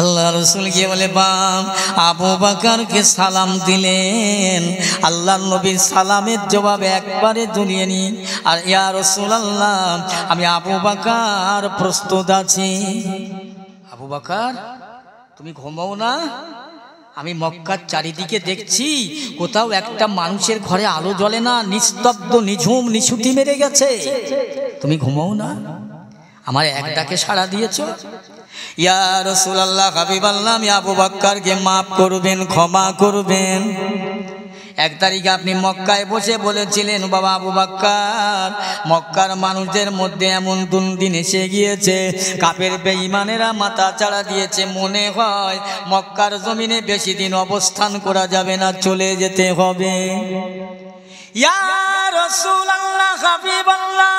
আল্লাহ রসুল গিয়ে বলে বাপ আবু বকরকে সালাম দিলেন। আল্লাহ নবীর সালামের জবাবে একবারে দুলিয়ে নি আর ইয়া রাসূলুল্লাহ আমি আবু বকর প্রস্তুত আছি। আবু বকর তুমি ঘুমাও না? আমি মক্কার চারিদিকে দেখছি কোথাও একটা মানুষের ঘরে আলো জ্বলে না, নিস্তব্ধ নিঝুম নিছুটি মেরে গেছে। তুমি ঘুমাও না? আমার এক ডাকে সাড়া দিয়েছ। ইয়া রাসূলুল্লাহ হাবিবাল্লাহ আমি আবু বকরকে মাফ করবেন, ক্ষমা করবেন। এক তারিখে আপনি মক্কায় বসে বলেছিলেন বাবা আবু বকর মক্কার মানুষদের মধ্যে এমন দুর্দিন এসে গিয়েছে, কাফের বেঈমানেরা মাথা চাড়া দিয়েছে, মনে হয় মক্কার জমিনে বেশি দিন অবস্থান করা যাবে না, চলে যেতে হবে। ইয়া রাসূলুল্লাহ হাবিবাল্লাহ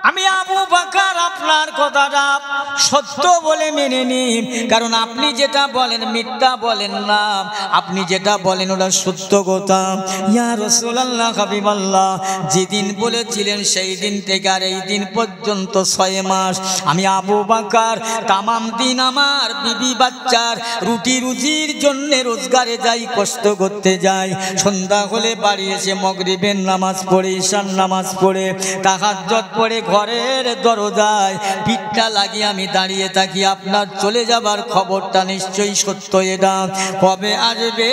আমি আবু বকর আপনার কথাটা সত্য বলে মেনে নিন, কারণ আপনি যেটা বলেন মিথ্যা বলেন না, আপনি যেটা বলেন ওটা সত্য কথা। ইয়া রাসূলুল্লাহ হাবিবাল্লাহ যেদিন বলেছিলেন সেই দিন থেকে আর এই দিন পর্যন্ত 6 মাস আমি আবু বকর তামাম দিন আমার বিবি বাচ্চার রুটি রুজির জন্য রোজগারে যাই, কষ্ট করতে যাই। সন্ধ্যা হলে বাড়ি এসে মাগরিবের নামাজ পড়ে, ঈশার নামাজ পড়ে, তাহাজ্জুদ পড়ে ঘরের দরজায় পিঠটা লাগিয়ে আমি দাঁড়িয়ে থাকি। আপনার চলে যাবার খবরটা নিশ্চয়ই সত্য। এটা কবে আসবে?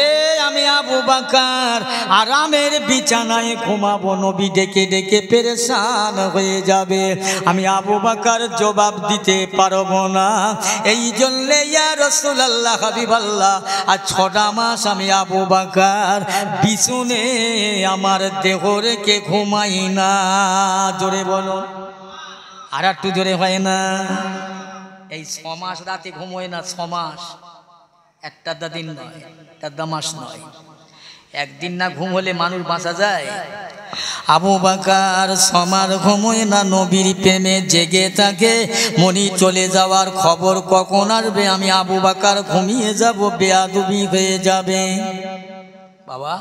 আমি আবু বকর আরামের বিছানায় ঘুমাবো, নবী ডেকে ডেকে পেরেশান হয়ে যাবে, আমি আবু বকর জবাব দিতে পারবো না। এই জন্য ইয়া রাসূলুল্লাহ হাবিবাল্লাহ আর 6টা মাস আমি আবু বকর বিছুনে আমার দেহ রেখে ঘুমাই না। জোরে বলো, আর একটু জোরে হয় না? এই 6 মাস রাতে ঘুমোয় না। 6 মাস একটা দিন নয়, একটা মাস নয়। একদিন না ঘুম হলে মানুষ বাঁচা যায়? আবু বকর 6 মাস ঘুমোয় না, নবীর প্রেমে জেগে থাকে। মনি চলে যাওয়ার খবর কখন আসবে আমি আবু বকর ঘুমিয়ে যাব, বেয়াদবি হয়ে যাবে। বাবা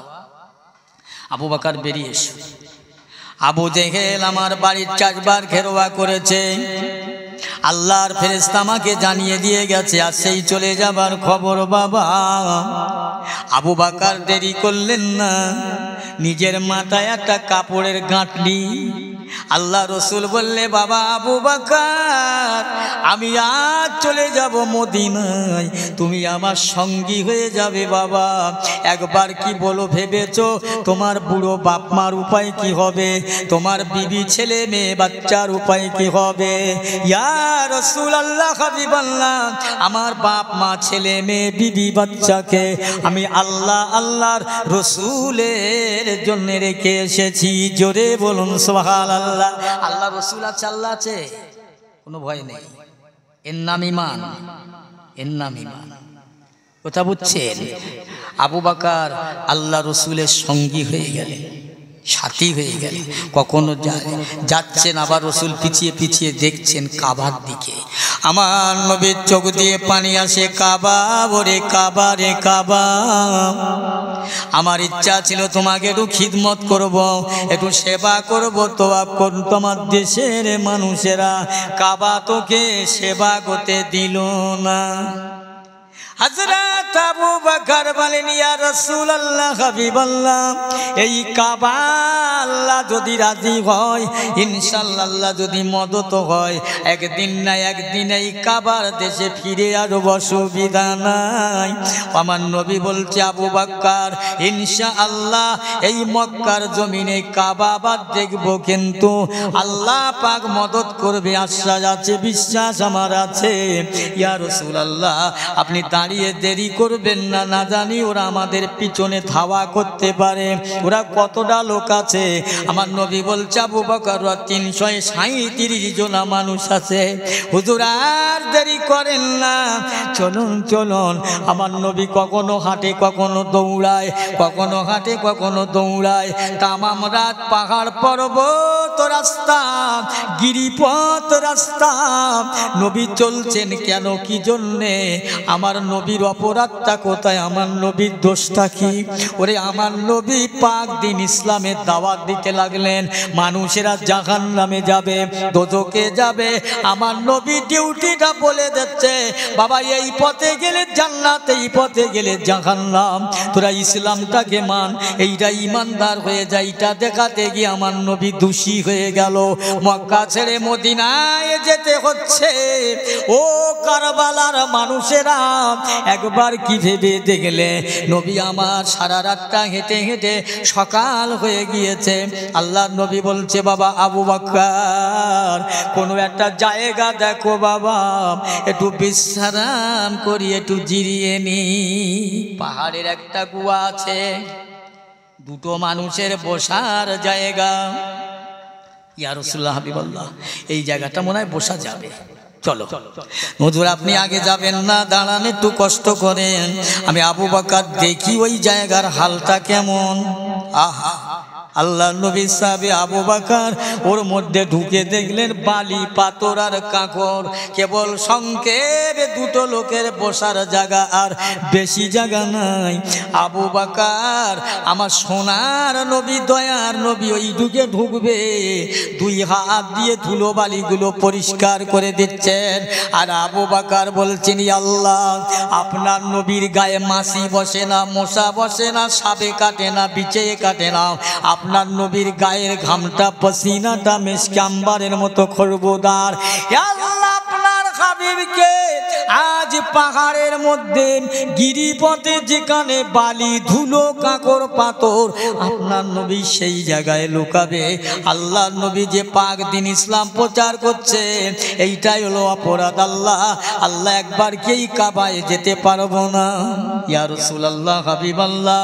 আবু বকর বেরিয়ে এসো। আবু জেহেল আমার বাড়ির 4 বার ঘেরোয়া করেছে। আল্লাহর ফেরেশতা আমাকে জানিয়ে দিয়ে গেছে আর সেই চলে যাবার খবর। বাবা আবু বকর দেরি করলেন না, নিজের মাথায় একটা কাপড়ের গাঁটলি। আল্লাহ রসুল বললে বাবা আবু বকর আমি আজ চলে যাব মদিনায়, তুমি আমার সঙ্গী হয়ে যাবে। বাবা একবার কি বলো ভেবেছো তোমার বুড়ো বাপ মার উপায় কি হবে, তোমার বিবি ছেলে মেয়ে বাচ্চার উপায় কি হবে? ইয়া রাসূলুল্লাহ হাবিবাল্লাহ আমার বাপ মা ছেলে মেয়ে বিবি বাচ্চাকে আমি আল্লাহর রসুলের জন্য রেখে এসেছি। জোরে বলুন সুবহানাল্লাহ। আল্লাহ রসুল আছে, আল্লাহ আছে, কোনো ভয় নেই। এর নাম ঈমান, এর নাম ঈমান। কথা বুঝছেন? আবু বকর আল্লাহ রসুলের সঙ্গী হয়ে গেলেন, সাথী হয়ে গেলেন। কখনো যাচ্ছেন আবার রসুল পিছিয়ে পিছিয়ে দেখছেন কাবার দিকে। আমার নবীর চোখ দিয়ে পানি আসে, কাবা ওরে কাবা রে কাবা। আমার ইচ্ছা ছিল তোমাকে একটু খিদমত করব, একটু সেবা করব, তোয়াব করব। তোমার দেশের মানুষেরা কাবা তোকে সেবা করতে দিল না। হযরত আবু বকর বলেন ইয়া রাসূলুল্লাহ হাবিবাল্লাহ এই কাবা আল্লাহ যদি রাজি হয়, ইনশাআল্লাহ আল্লাহ যদি মদত হয়, একদিন না একদিন এই কাবার দেশে ফিরে আসব, অসুবিধা নাই। আমার নবী বলছে আবু বকর ইনশাআল্লাহ এই মক্কার জমিনে কাবা আবার দেখব, কিন্তু আল্লাহ পাক মদত করবে, আশ্বাস আছে, বিশ্বাস আমার আছে। ইয়া রাসূলুল্লাহ আপনি দাঁড়িয়ে দেরি করবেন না, না জানি ওরা আমাদের পিছনে ধাওয়া করতে পারে। ওরা কতটা লোক আছে? আমার নবী বলছে আবু বকর 337 জন মানুষ আছে। হুজুর আর দেরি করেন না, চলুন চলুন। আমার নবী কখনো হাঁটে কখনো দৌড়ায়, কখনো হাঁটে কখনো দৌড়ায়। তামাম রাত পাহাড় পর্বত রাস্তা, গিরিপথ রাস্তা নবী চলছেন কেন, কি জন্যে? আমার নবী নবীর অপরাধটা কোথায়, আমার নবীর দোষটা কি? ওরে আমার নবী পাক দিন ইসলামের দাওয়াত দিতে লাগলেন, মানুষেরা জাহান্নামে যাবে, দোজখে যাবে, আমার নবী ডিউটিটা বলে দিচ্ছে, বাবা এই পথে গেলে জান্নাত, এই পথে গেলে জাহান্নাম, তোরা ইসলামটাকে মান, এইটা ইমানদার হয়ে যায়। এটা দেখাতে গিয়ে আমার নবী দোষী হয়ে গেল, মক্কা ছেড়ে মদিনায় যেতে হচ্ছে। ও কারবালার মানুষেরা একবার কি ভেবে দেখলে, নবী আমার সারা রাতটা হেঁটে হেঁটে সকাল হয়ে গিয়েছে। আল্লাহর নবী বলছে, বাবা আবু বকর কোনো একটা জায়গা দেখো বাবা, একটু বিশ্রাম করি, একটু জিরিয়ে নি। পাহাড়ের একটা কুয়া আছে, দুটো মানুষের বসার জায়গা। ইয়া রাসূলুল্লাহ হাবিবাল্লাহ, এই জায়গাটা মনে হয় বসা যাবে, চলো। হুজুর আপনি আগে যাবেন না, দাঁড়ান একটু কষ্ট করেন, আমি আবু বকর দেখি ওই জায়গার হালটা কেমন। আহা, আল্লাহ নবী সাহাবে আবু বকর ওর মধ্যে ঢুকে দেখলেন বালি পাথর আর কাঁকর, কেবল সংক্ষেপে দুটো লোকের বসার জায়গা, আর বেশি জায়গা নাই। আবু বকর আমার সোনার নবী, দয়ার নবী, ওই ঢুকবে, দুই হাত দিয়ে ধুলো বালিগুলো পরিষ্কার করে দিচ্ছেন। আর আবু বকর বলছেন, আল্লাহ আপনার নবীর গায়ে মাছি বসে না, মশা বসে না, সাপে কাটে না, বিছে কাটে না, আপনার নবীর গায়ের ঘামটা পসিনাটা মেশকে আম্বারের মতো খুশবুদার। আল্লাহ আপনার হাবিবকে আজ পাহাড়ের মধ্যে গিরিপথে যেখানে বালি ধুলো কাঁকর পাথর, আপনার নবী সেই জায়গায় লুকাবে। আল্লাহ নবী যে পাক দিন ইসলাম প্রচার করছে, এইটাই হলো অপরাধ। আল্লাহ একবার কেই কাবায় যেতে পারবো না। ইয়া রাসূলুল্লাহ হাবিবাল্লাহ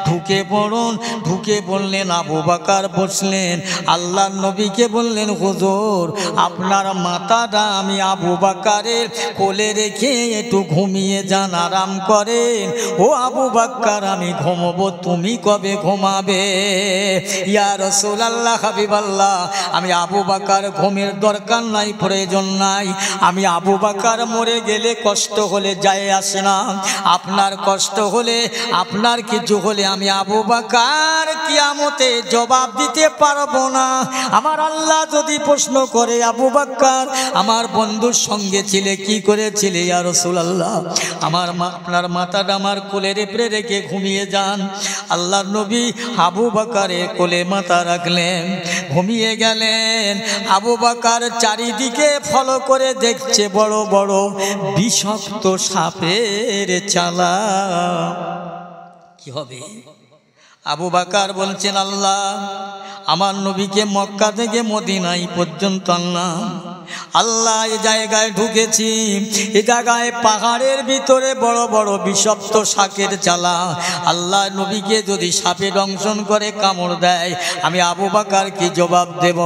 ঢুকে পড়ুন। ঢুকে বললেন, আবু বকর বসলেন, আল্লাহ নবীকে বললেন, হুজুর আপনার মাথাটা আমি আবু বকরের কোলে রেখে একটু ঘুমিয়ে যান, আরাম করেন। ও আবু বকর আমি ঘুমাবো, তুমি কবে ঘুমাবে? ইয়া রাসূলুল্লাহ হাবিবাল্লাহ, আমি আবু বকর ঘুমের দরকার নাই, প্রয়োজন নাই। আমি আবু বকর মরে গেলে কষ্ট হলে যায় আসে না, আপনার কষ্ট হলে, আপনার কিছু হলে আমি আবু বকর কিয়ামতে জবাব দিতে পারবো না। আমার আল্লাহ যদি প্রশ্ন করে, আবু বকর আমার বন্ধুর সঙ্গে ছিলে, কি করেছিলে? ইয়া রাসূলুল্লাহ আপনার মাথাটা আমার কোলে রেখে ঘুমিয়ে যান। আল্লাহর নবী আবু বকরের কোলে মাথা রাখলেন, ঘুমিয়ে গেলেন। আবু বকর চারিদিকে ফলো করে দেখছে বড় বড় বিষাক্ত সাপের চালা। কি হবে? আবু বকর বলছেন, আল্লাহ আমার নবীকে মক্কা থেকে মদিনায় পর্যন্ত আল্লাহ এই জায়গায় ঢুকেছি, এই জায়গায় পাহাড়ের ভিতরে বড় বড় বিষাক্ত শাকের চালা। আল্লাহ নবীকে যদি সাপে দংশন করে, কামড় দেয়, আমি আবু বকর কি জবাব দেব?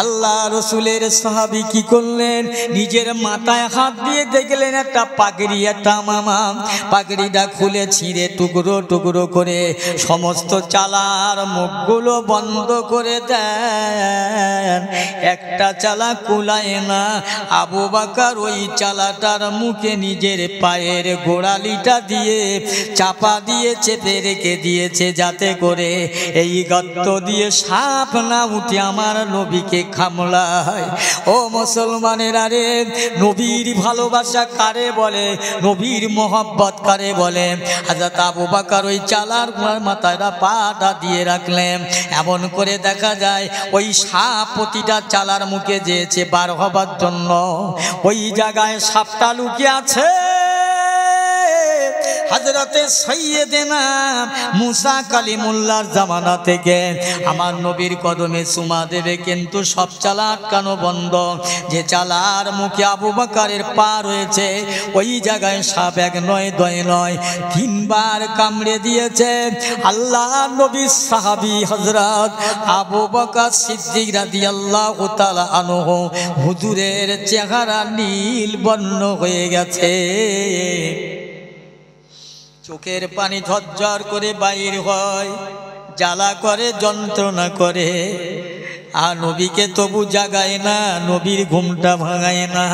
আল্লাহ রসুলের সাহাবী কি করলেন? নিজের মাথায় হাত দিয়ে দেখলেন একটা পাগড়ি, একটা মামা, পাগড়িটা খুলে ছিঁড়ে টুকরো টুকরো করে সমস্ত চালার মুখগুলো বন্ধ করে দেন। একটা চালা কুলায় না। আবু বকর ওই চালাটার মুখে নিজের পায়ের গোড়ালিটা দিয়ে চাপা দিয়ে চেপে রেখে দিয়েছে, যাতে করে এই গর্ত দিয়ে সাপ না উঠে আমার নবীকে কামড়ায়। ও মুসলমানেরা রে, নবীর ভালোবাসা কারে বলে, নবীর মোহব্বত কারে বলে? হযরত আবু বকর ওই চালার মাথায় পাটা দিয়ে রাখলেন, এমন করে দেখা যায় ওই সাপ প্রতিটা চালার মুখে যেয়েছে বার হবার জন্য। ওই জায়গায় সাপটা লুকিয়ে আছে। হযরতে সাইয়েদেনা মুসা কালিমুল্লাহর জামানা থেকে আমার নবীর কদমে চুমা দেবে, কিন্তু সব চালা আটকানো বন্ধ। যে চালার মুখে আবু বকরের পা রয়েছে, ওই জায়গায় সাপ এক নয়, দয় নয়, 3 বার কামড়ে দিয়েছে। আল্লাহ নবীর সাহাবী হযরত আবু বকর সিদ্দিক রাদিয়াল্লাহু তাআলা আনহু, হুজুরের চেহারা নীল বর্ণ হয়ে গেছে, চোখের পানি ঝরঝর করে বাইর হয়, জ্বালা করে, যন্ত্রণা করে। আর নবীকে তবু জাগায় না, নবীর ঘুমটা ভাঙায় না,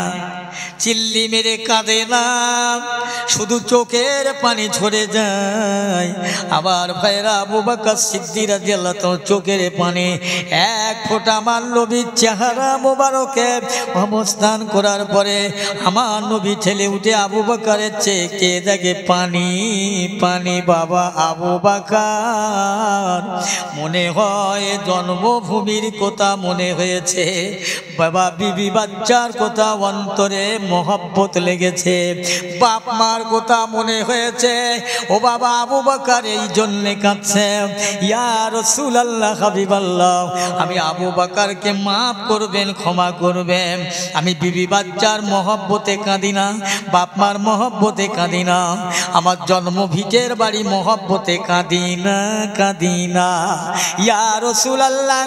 চিল্লি মেরে কাঁদে না। শুধু চোখের পানি ঝরে যায়। আবার ভাইরা আবু বকর সিদ্দিক রাদিয়াল্লাহু তাআলা চোখের পানি এক ফোঁটা আমার নবীর চেহারা মোবারকে অবস্থান করার পরে আমার নবী ঠেলে উঠে আবু বকরের চেয়ে দেখে পানি পানি। বাবা আবু বকর মনে হয় জন্মভূমির কথা মনে হয়েছে, বাবা বিবি বাচ্চার কথা অন্তরে মহব্বত লেগেছে, বাপ মার কথা মনে হয়েছে। ও বাবা আবু বকর এই জন্যে কাঁদছে, ইয়া রাসূলুল্লাহ হাবিবাল্লাহ আমি আবু বকরকে মাফ করবেন, ক্ষমা করবেন। আমি বিবি বাচ্চার মহব্বতে কাঁদি না, বাপ মার মহব্বতে কাঁদি না, আমার জন্মভিটের বাড়ি মহব্বতে কাঁদি না, কাঁদি না। ইয়া রাসূলুল্লাহ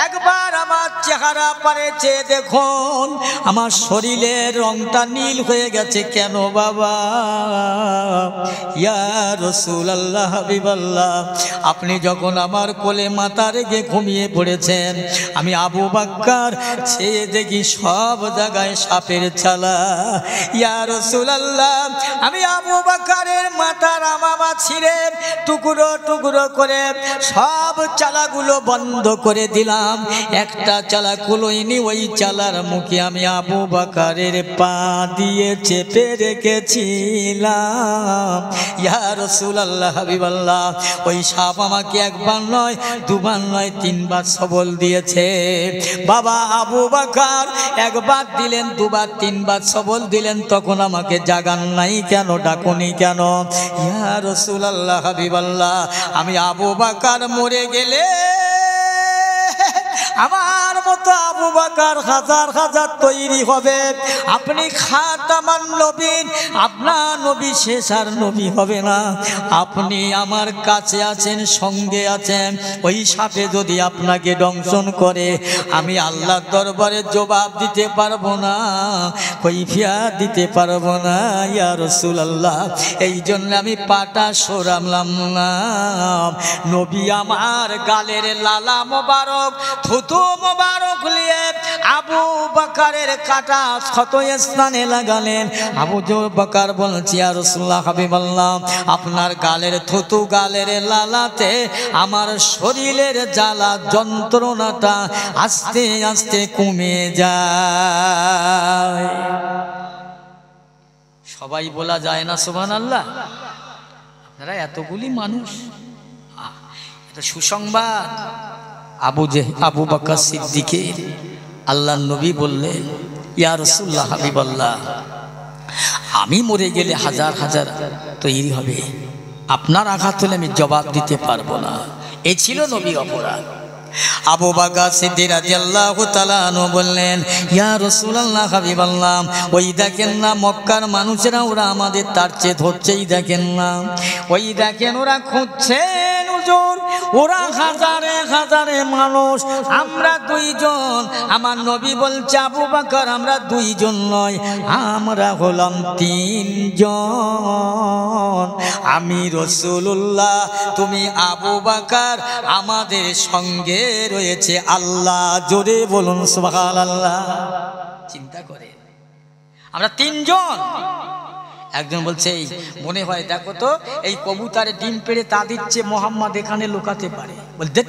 একবার আমার চেহারা পারে চেয়ে দেখুন, আমার শরীরের রংটা নীল হয়ে গেছে কেন বাবা? ইয়া রাসূলুল্লাহ হাবিবাল্লাহ আপনি যখন আমার কোলে মাথা রেখে ঘুমিয়ে পড়েছেন, আমি আবু বকর চেয়ে দেখি সব জায়গায় সাপের ছালা। ইয়া রাসূলুল্লাহ আমি আবু বকরের মাথার আমামা ছিঁড়ে টুকরো টুকরো করে সব চালাগুলো বন্ধ করে দিলাম। একটা চালা কুলোইনি, ওই চালার মুখে আমি আবু বকরের পা দিয়ে চেপে রেখেছিলাম। ইয়া রাসূলুল্লাহ হাবিবাল্লাহ ওই সাপ আমাকে একবার নয়, দুবার নয়, তিনবার সবল দিয়েছে। বাবা আবু বকর একবার দিলেন, দুবার, তিনবার সবল দিলেন, তখন আমাকে জাগান নাই কেন, ডাকুনি কেন? ইয়া রাসূলুল্লাহ হাবিবাল্লাহ আমি আবু বকর মরে গেলে আমার মতো আবু বকর হাজার হাজার তৈরি হবে। আপনি খাতামান নবীন, আপনার নবী শেষ আর নবী হবে না। আপনি আমার কাছে আছেন, সঙ্গে আছেন, ওই সাপে যদি আপনাকে দংশন করে আমি আল্লাহর দরবারে জবাব দিতে পারবো না, কৈফিয়ত দিতে পারবো না। ইয়া রাসূলুল্লাহ এই জন্য আমি পাটা সরামলাম না। নবী আমার গালের লালা মোবারক থুতু মোবারক নিয়ে আবু বকরের কাটা ক্ষত স্থানে লাগালেন। আবু বকর বলছি ইয়া রাসূলুল্লাহ হাবিবাল্লাহ আপনার গালের থুতু, গালের লালাতে আমার শরীরের জ্বালা যন্ত্রণাটা আস্তে আস্তে কমে যায়। সবাই বলা যায় না সুবহানাল্লাহ? আপনারা এতগুলি মানুষ, এটা সুসংবাদ। আবু বকর সিদ্দিকের আল্লাহর নবী বললেন ইয়া রাসূলুল্লাহ হাবিবাল্লাহ আমি মরে গেলে হাজার হাজার তৈরি হবে, আপনার আঘাত হলে আমি জবাব দিতে পারবো না। এই ছিল নবীর অপরাধ। আবু বকর সিদ্দিক রাদিয়াল্লাহু তাআলা আনহু বললেন ইয়া রাসূলুল্লাহ হাবিবাল্লাহ ওই দেখেন না মক্কার মানুষেরা, ওরা আমাদের তার চেয়ে ধরছেই, দেখেন না ওই দেখেন ওরা খুঁজছেন হুজুর, ওরা হাজারে হাজারে মানুষ, আমরা দুইজন। আমার নবী বলছে আবু বকর আমরা দুইজন নয়, আমরা হলাম তিনজন। আমি রাসূলুল্লাহ, তুমি আবু বকর, আমাদের সঙ্গে রয়েছে আল্লাহ। জোরে বলুন সুবহানাল্লাহ। চিন্তা করে আমরা তিনজন। একজন বলছে মনে হয় দেখো তো এই কবুতরে ডিম পেড়ে তা দিচ্ছে, মোহাম্মদ এখানে লুকাতে পারে। বলতে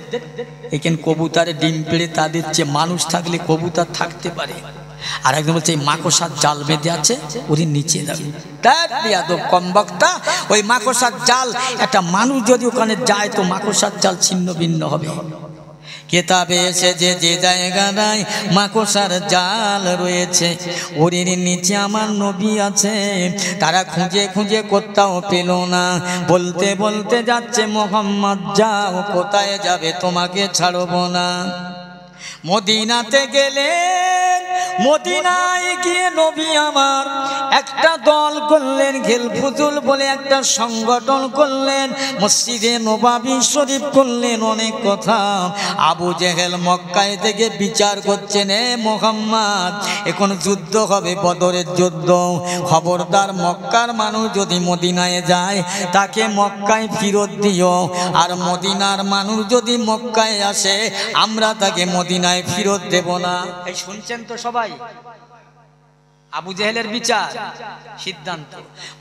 এখানে কবুতরে ডিম পেড়ে তা দিচ্ছে, মানুষ থাকলে কবুতর থাকতে পারে। আর একজন বলছে মাকড়সার জাল বেঁধে আছে, ওর নিচে যাবে। কম বক্তা, ওই মাকড়সার জাল, একটা মানুষ যদি ওখানে যায় তো মাকড়সার জাল ছিন্ন ভিন্ন হবে। কেতাবে এসেছে যে জায়গায় মাকড়সার জাল রয়েছে ওর নিচে আমার নবী আছে। তারা খুঁজে খুঁজে কোথাও পেল না, বলতে বলতে যাচ্ছে মুহাম্মদ যাও, কোথায় যাবে, তোমাকে ছাড়বো না। মদিনাতে গেলেন, মদিনায় গিয়ে নবী আমার একটা দল করলেন, খেলফুজুল বলে একটা সংগঠন করলেন, মসজিদে নববী শরীফ করলেন, অনেক কথা। আবু জেহেল মক্কায় থেকে বিচার করছেন, এ মুহাম্মদ এখন যুদ্ধ হবে, বদরের যুদ্ধ, খবরদার মক্কার মানুষ যদি মদিনায় যায় তাকে মক্কায় ফেরত দিও, আর মদিনার মানুষ যদি মক্কায় আসে আমরা তাকে মদিনায় ফেরত দেব না। এই শুনছেন তো সবাই? আবু জেহেলের বিচার সিদ্ধান্ত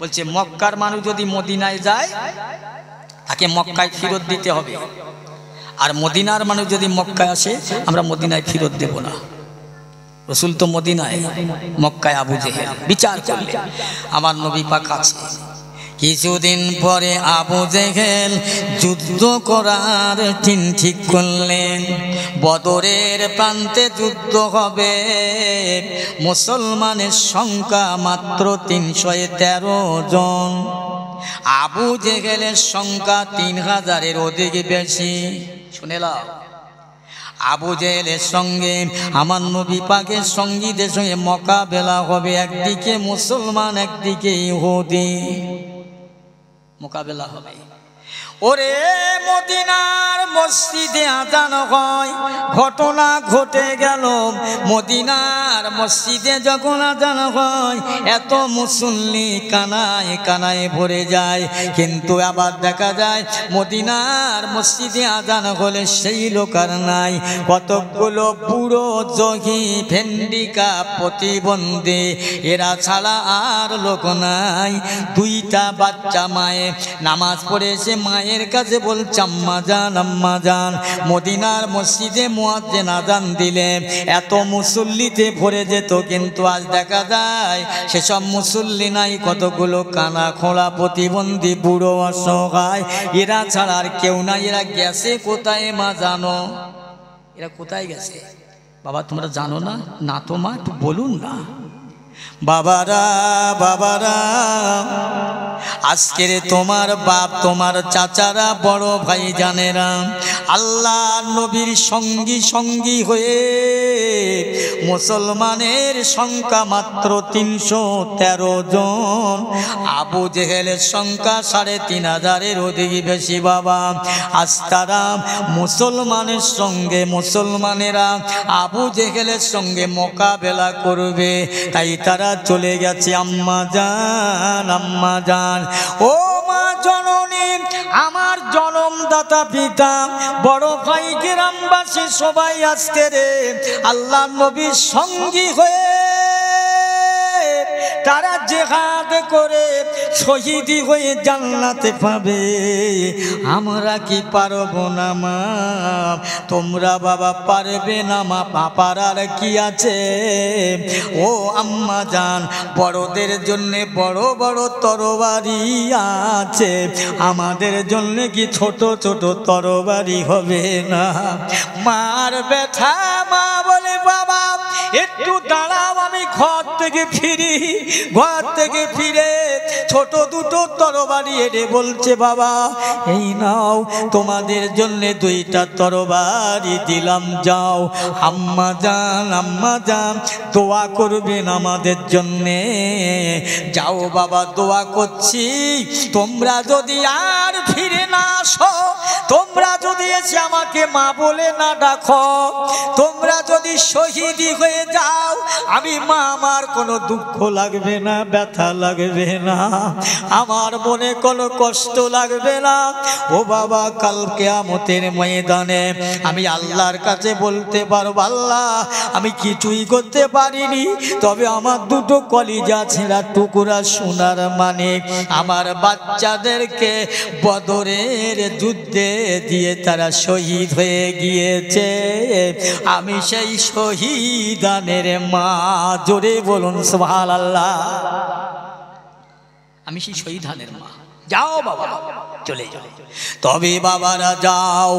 বলছে মক্কার মানুষ যদি মদিনায় যায় তাকে মক্কায় ফেরত দিতে হবে, আর মদিনার মানুষ যদি মক্কায় আসে আমরা মদিনায় ফেরত দেব না। রসুল তো মদিনায়, মক্কায় আবু জেহেল বিচার করলেন। আমার নবী পাক আছে। কিছুদিন পরে আবু জেহেল যুদ্ধ করার ঠিক করলেন। বদরের প্রান্তে যুদ্ধ হবে। মুসলমানের সংখ্যা মাত্র 313 জন, আবু জেহেলের সংখ্যা 3000-এর অধিক বেশি। শুনে নাও, আবু জেহেলের সঙ্গে আমার নবী পাকের সঙ্গীদের সঙ্গে মোকাবেলা হবে। একদিকে মুসলমান, একদিকে ইহুদি, মোকাবেলা হবে। ওরে মদিনার মসজিদে আজান হয়, ঘটনা ঘটে গেল। মদিনার মসজিদে যখন আজান হয় এত মুসল্লি কানায় কানায় ভরে যায়, কিন্তু আবার দেখা যায় মদিনার মসজিদে আজান হলে সেই লোক আর নাই। কতগুলো বুড়ো যোগী, ভেন্ডিকা, প্রতিবন্ধী, এরা ছাড়া আর লোক নাই। 2টা বাচ্চা মায়ে নামাজ পড়েছে, মায়ের কাছে বলছে আম্মা জান, আম্মা জান। মদিনার মসজিদে মুয়াজ্জিন আযান দিলে এত মুসল্লিতে ভরে যেত, কিন্তু আজ দেখা যায় সেসব মুসল্লি নাই। কতগুলো কানা খোলা, প্রতিবন্ধী, বুড়ো, অসহায়, এরা ছাড়া আর কেউ নাই। এরা গেছে কোথায় মা জানো? এরা কোথায় গেছে বাবা তোমরা জানো না? না তো মা, একটু বলুন না। বাবারা, বাবারা, আজকের তোমার বাপ, তোমার চাচারা, বড় ভাই জানেরা আল্লাহ নবীর সঙ্গী সঙ্গী হয়ে মুসলমানের সংখ্যা মাত্র 313 জন, আবু জেহেলের সংখ্যা 3500-এর অধিক বেশি। বাবা আজ তারা মুসলমানের সঙ্গে, মুসলমানেরা আবু জেহেলের সঙ্গে মোকাবেলা করবে, তাই তারা চলে গেছে। আম্মা জান, আম্মা জান, ও মা জননী, আমার জনমদাতা পিতা, বড় ভাই, গ্রামবাসী সবাই আজকে রে আল্লাহ নবীর সঙ্গী হয়ে তারা জিহাদ করে শহীদি হয়ে জান্নাতে পাবে। আমরা কি পারবো না মা? তোমরা বাবা পারবে না মা? পাপার আর কি আছে? ও আম্মা জান, বড়দের জন্যে বড় বড় তরবারি আছে, আমাদের জন্য কি ছোট ছোট তরবারি হবে না? মার ব্যথা, মা বলে বাবা একটু দাঁড়াও, আমি ঘর থেকে ফিরি। ঘর থেকে ফিরে ছোট দুটো তরবারি এনে বলছে বাবা এই নাও, তোমাদের জন্য 2টা তরবারি দিলাম, যাও। আম্মা জান, আম্মা জান, দোয়া করবেন আমাদের জন্যে। যাও বাবা, দোয়া করছি। তোমরা যদি আর ফিরে না আসো, তোমরা যদি এসে আমাকে মা বলে না ডাকো, তোমরা যদি শহীদি হয়ে যাও, আমি মা আমার কোনো দুঃখ লাগবে না, ব্যথা লাগবে না, আমার মনে কোনো কষ্ট লাগবে না। ও বাবা, কাল কিয়ামতের ময়দানে আমি আল্লাহর কাছে বলতে পারবো আল্লাহ আমি কিছুই করতে পারিনি, তবে আমার 2টো কলিজা ছেঁড়া টুকরা সোনার মানিক আমার বাচ্চাদেরকে বদরের যুদ্ধে দিয়ে তারা শহীদ হয়ে গিয়েছে। আমি সেই শহীদানের মা। জোরে বলুন সুবহানাল্লাহ। আমি সেই শহীদানের মা। যাও বাবা, চলে যাও। তবে বাবারা যাও,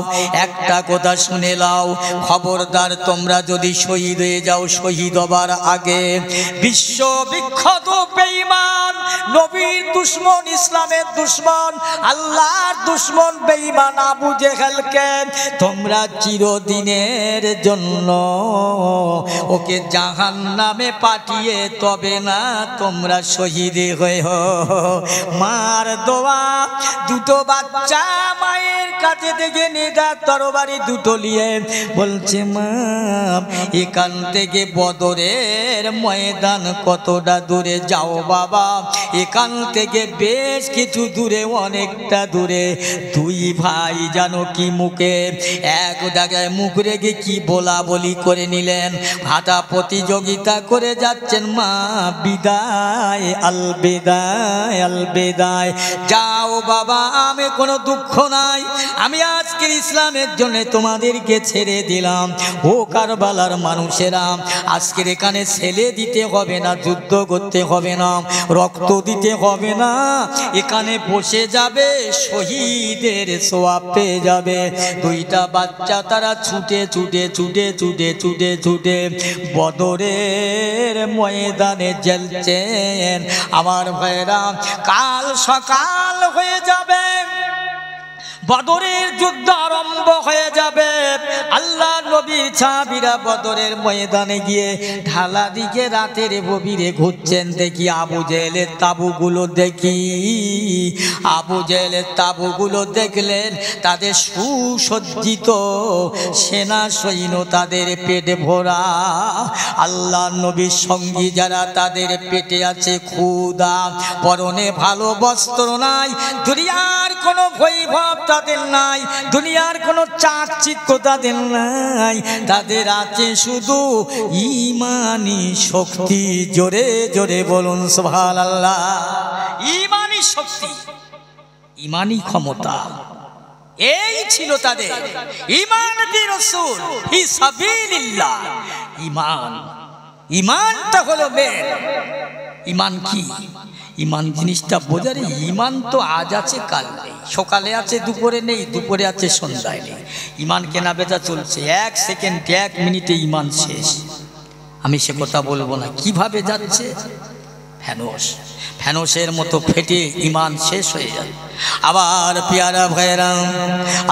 একটা কথা শুনে নাও, খবরদার তোমরা যদি শহীদ হয়ে যাও, শহীদ হবার আগে বিশ্ব বিখ্যাত বেঈমান, নবীর দুশমন, ইসলামের দুশমন, আল্লাহর দুশমন বেঈমান আবু জেহেলকে তোমরা চিরদিনের জন্য ওকে জাহান্নামে পাঠিয়ে তবে না তোমরা শহীদ হয়ে মার দোয়া, 2টো বাচ্চা মায়ের কাছে থেকে নেদা তরবারি দুটো নিয়ে বলছে মা এখান থেকে বদরের ময়দান কতটা দূরে? যাও বাবা, এখান থেকে বেশ কিছু দূরে, অনেকটা দূরে। দুই ভাই জানো কি মুখে এক জায়গায় মুখ রেখে কি বলা বলি করে নিলেন, হাঁটা প্রতিযোগিতা করে যাচ্ছেন। মা বিদায়, আল বিদায়, আল বিদায়, যাও বাবা, আমি কোনো দুঃখ নাই, আমি আজকের ইসলামের জন্য তোমাদেরকে ছেড়ে দিলাম। ও কারবালার মানুষেরা, আজকের এখানে ছেলে দিতে হবে না, যুদ্ধ করতে হবে না, রক্ত দিতে হবে না, এখানে বসে যাবে, শহীদের সওয়াব পেয়ে যাবে। দুইটা বাচ্চা তারা ছুটে ছুটে ছুটে ছুটে ছুটে ছুটে বদরের ময়দানে জ্বলছেন। আমার ভাইরা, কাল সকাল হয়ে যাবে, বদরের যুদ্ধ আরম্ভ হয়ে যাবে। আল্লাহ নবীর সাহাবীরা বদরের ময়দানে গিয়ে ঢালা দিকে রাতের গভীরে ঘুরছেন। দেখি আবু জেহেলের তাঁবুগুলো, দেখি আবু জেহেলের তাঁবুগুলো দেখলেন, তাদের সুসজ্জিত সেনা সৈন্য, তাদের পেট ভরা। আল্লাহ নবীর সঙ্গী যারা, তাদের পেটে আছে ক্ষুধা, পরনে ভালো বস্ত্র নাই, দুনিয়ার কোনো বৈভব তাদের নাই, দুনিয়ার কোনো চাকচিক্য তাদের নাই, তাদের আছে শুধু ঈমানি শক্তি। জোরে জোরে বলুন সুবহানাল্লাহ। ঈমানি শক্তি, ঈমানি ক্ষমতা, এই ছিল তাদের। ঈমান বি রাসূল ফি সাবিলিল্লাহ। ঈমান, ঈমানটা হলো মেন। ঈমান কি? ঈমান জিনিসটা বোঝারে। ঈমান তো আজ আছে কাল নেই, সকালে আছে দুপুরে নেই, দুপুরে আছে সন্ধ্যায় নেই। ঈমান কেনা বেচা চলছে, এক সেকেন্ড এক মিনিটে ঈমান শেষ। আমি সে কথা বলবো না, কিভাবে যাচ্ছে, ফ্যানসের মতো ফেটে ঈমান শেষ হয়ে যায়। আবার পেয়ারা ভাইরা,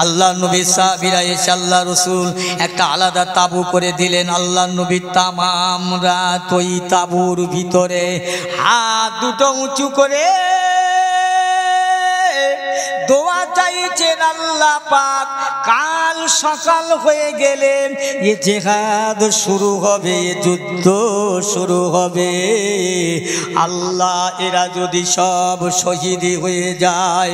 আল্লাহ নবী সাহাবীরা এসে আল্লাহ রসুল একটা আলাদা তাবু করে দিলেন। আল্লাহ নবী তামাম রাত ওই তাবুর ভিতরে হাত দুটো উঁচু করে দোয়া চাইছেন, আল্লাহ পাক কাল সকাল হয়ে গেলে এ জিহাদ শুরু হবে, এ যুদ্ধ শুরু হবে। আল্লাহ, এরা যদি সব শহীদ হয়ে যায়,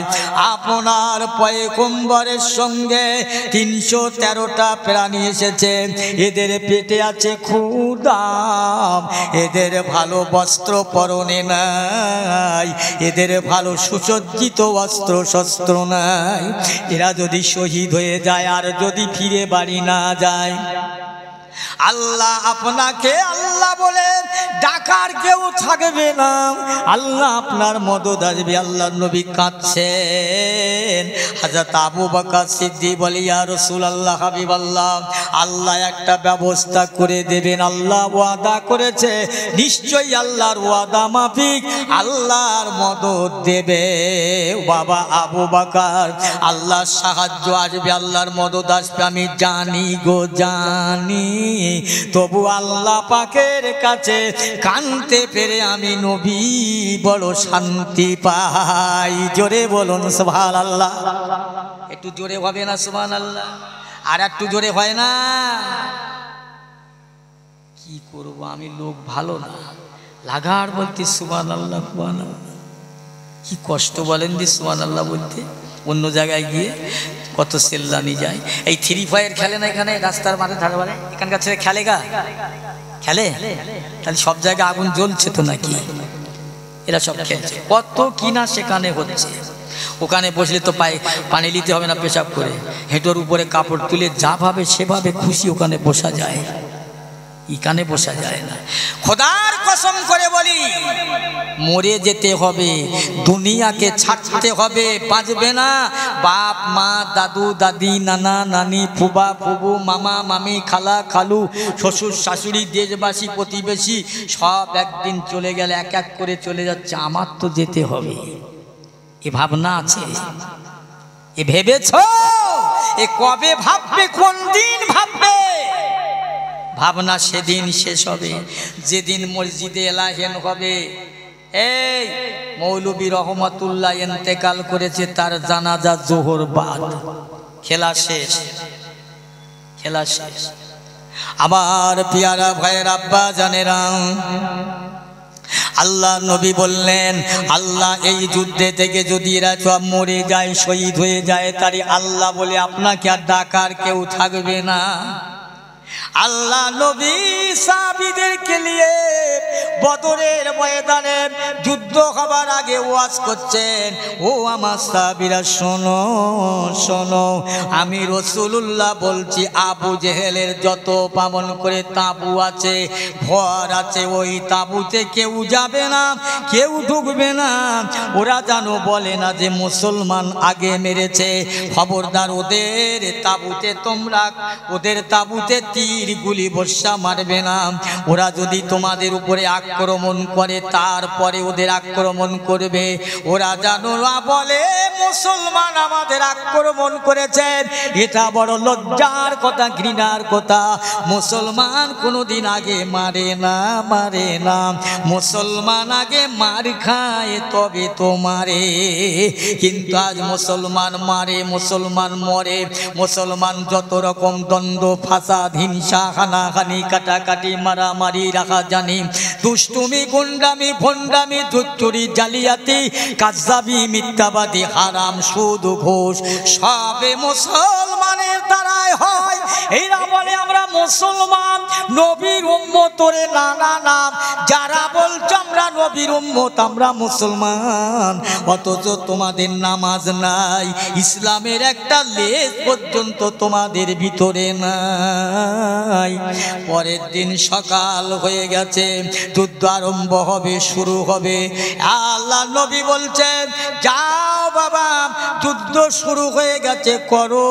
আপনার পয়গম্বরের সঙ্গে ৩১৩টা প্রাণী এসেছে, এদের পেটে আছে ক্ষুধা, এদের ভালো বস্ত্র পরনে নাই, এদের ভালো সুসজ্জিত অস্ত্র শস্ত্র নাই, এরা যদি শহীদ হয়ে যায় আর যদি ফিরে বাড়ি না যায়, আল্লাহ আপনাকে আল্লাহ বলে ডাকার কেউ থাকবে না, আল্লাহ আপনার মদদ আসবে। আল্লাহ নবী কাঁদছেন। হযরত আবু বকর সিদ্দিক বলে, ইয়া রাসূলুল্লাহ, হাবিবাল্লাহ, আল্লাহ একটা ব্যবস্থা করে দেবেন, আল্লাহ ওয়াদা করেছে, নিশ্চয়ই আল্লাহর ওয়াদা মাফিক আল্লাহর মদদ দেবে। বাবা আবু বকর, আল্লাহর সাহায্য আসবে, আল্লাহর মদদ আসবে, আমি জানি গো জানি, তবু আল্লাহ পাকের কাছে কানতে পেরে আমি নবী বড় শান্তি পাই। জোরে বলুন সুবহানাল্লাহ। একটু জোরে হবে না সুবহানাল্লাহ? আর একটু জোরে হয় না? কি করব, আমি লোক ভালো না, লাগার বলতে সুবহানাল্লাহ, সুবহানাল্লাহ। কি কষ্ট বলেন দি সুবহানাল্লাহ বলতে। অন্য জায়গায় গিয়ে কত সেল্লানি যায়। এই থ্রি ফায়ার খেলে না এখানে রাস্তার মাঝে ধারে ধারে, এখানকার ছেলে খেলে গা, খেলে, তাহলে সব জায়গায় আগুন জ্বলছে তো নাকি? এরা সব খেলছে, কত কিনা সেখানে হচ্ছে। ওখানে বসলে তো পানি নিতে হবে না, পেশাব করে হেঁটোর উপরে কাপড় তুলে যা ভাবে সেভাবে খুশি ওখানে বসা যায়, এখানে বসা যায় না। খোদার কসম করে বলি, মরে যেতে হবে, দুনিয়াকে ছাড়তে হবে, বাঁচবে না। বাপ মা, দাদু দাদি, নানা নানি, ফুবা ফুবু, মামা মামি, খালা খালু, শ্বশুর শাশুড়ি, দেশবাসী প্রতিবেশী সব একদিন চলে গেলে এক এক করে চলে যাচ্ছে, আমার তো যেতে হবে। এ ভাবনা আছে? এ ভেবেছ? এ কবে ভাববে? কোন দিন ভাববে? ভাবনা সেদিন শেষ হবে, যেদিন মসজিদে এলাহেন হবে। এই মৌলবী রহমাতুল্লাহ ইন্তেকাল করেছে, তার জানাজা জোহর বাদ। খেলা শেষ, খেলা শেষ। আমার পিয়ারা ভাইয়ের আব্বা জানেরা, আল্লাহ নবী বললেন, আল্লাহ এই যুদ্ধে থেকে যদি এরা সব মরে যায়, শহীদ হয়ে যায়, তারে আল্লাহ বলে আপনাকে আর ডাকার কেউ থাকবে না। আল্লাহ নবী সাহাবীদেরকে নিয়ে বদরের ময়দানে যুদ্ধ হবার আগে ওয়াজ করছেন, ও আমার সাহাবীরা শোনো শোনো, আমি রাসূলুল্লাহ বলছি, আবু জেহেলের যত পাবন করে তাঁবু আছে, ঘর আছে, ওই তাঁবুতে কেউ যাবে না, কেউ ঢুকবে না। ওরা জানো বলে না যে মুসলমান আগে মেরেছে, খবরদার ওদের তাঁবুতে তোমরা, ওদের তাঁবুতে তীর গুলি বর্ষা মারবে না। ওরা যদি তোমাদের উপরে আক্রমণ করে তারপরে ওদের আক্রমণ করবে। ওরা জানো না বলে মুসলমান আমাদের আক্রমণ করেছেন, এটা বড় লজ্জার কথা, ঘৃণার কথা। মুসলমান কোনোদিন আগে মারে না, মারে না। মুসলমান আগে মার খায় তবে তো মারে, কিন্তু আজ মুসলমান মারে, মুসলমান মরে। মুসলমান যত রকম দ্বন্দ্ব, ফাসাদ, হিংসা, হানাহানি, কাটাকাটি, মারামারি, রাখা জানি, দুষ্টুমি, গুন্ডামি, ভণ্ডামি, ধুচ্চুরি, জালিয়াতি, কাজ্জাবি, মিথ্যাবাদী, হারাম, সুদ, ঘুষ, সবে মুসলমানের দ্বারাই হয়। এরা বলে আমরা মুসলমান, নবীর উম্মত। ওরে না না না, যারা বলছো আমরা নবীর উম্মত, আমরা মুসলমান, অথচ তোমাদের নামাজ নাই, ইসলামের একটা লেজ পর্যন্ত তোমাদের ভিতরে নাই। পরের দিন সকাল হয়ে গেছে, যুদ্ধ আরম্ভ হবে, শুরু হবে। আল্লাহ নবী বলছেন, যাও বাবা, যুদ্ধ শুরু হয়ে গেছে, করো।